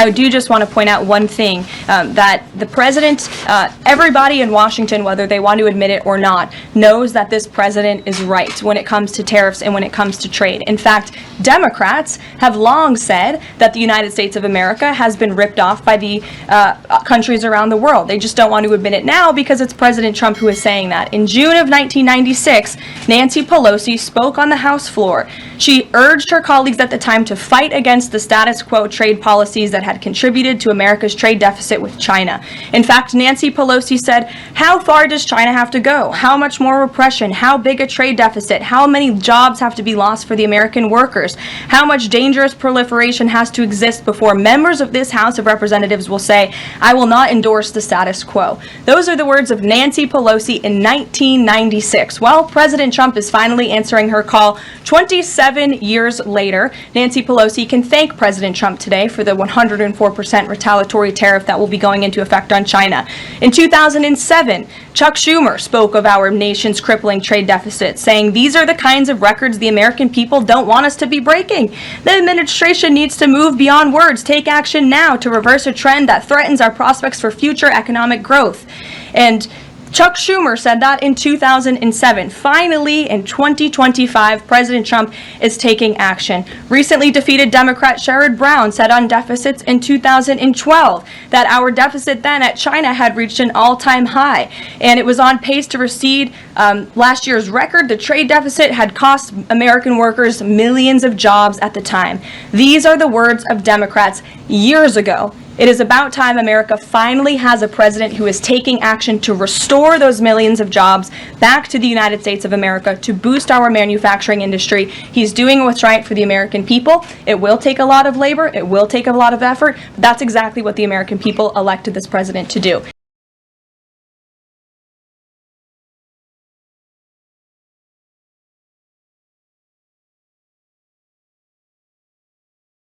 I do just want to point out one thing, that the president, everybody in Washington, whether they want to admit it or not, knows that this president is right when it comes to tariffs and when it comes to trade. In fact, Democrats have long said that the United States of America has been ripped off by the countries around the world. They just don't want to admit it now because it's President Trump who is saying that. In June of 1996, Nancy Pelosi spoke on the House floor. She urged her colleagues at the time to fight against the status quo trade policies that had contributed to America's trade deficit with China. In fact, Nancy Pelosi said, "How far does China have to go? How much more repression? How big a trade deficit? How many jobs have to be lost for the American workers? How much dangerous proliferation has to exist before members of this House of Representatives will say, 'I will not endorse the status quo'?" Those are the words of Nancy Pelosi in 1996. Well, President Trump is finally answering her call 27 years later. Nancy Pelosi can thank President Trump today for the 104% retaliatory tariff that will be going into effect on China. In 2007, Chuck Schumer spoke of our nation's crippling trade deficit, saying, "These are the kinds of records the American people don't want us to be breaking. The administration needs to move beyond words, take action now to reverse a trend that threatens our prospects for future economic growth." And Chuck Schumer said that in 2007. Finally, in 2025, President Trump is taking action. Recently defeated Democrat Sherrod Brown said on deficits in 2012 that our deficit then at China had reached an all-time high, and it was on pace to recede last year's record. The trade deficit had cost American workers millions of jobs at the time. These are the words of Democrats years ago. It is about time America finally has a president who is taking action to restore those millions of jobs back to the United States of America, to boost our manufacturing industry. He's doing what's right for the American people. It will take a lot of labor. It will take a lot of effort. But that's exactly what the American people elected this president to do.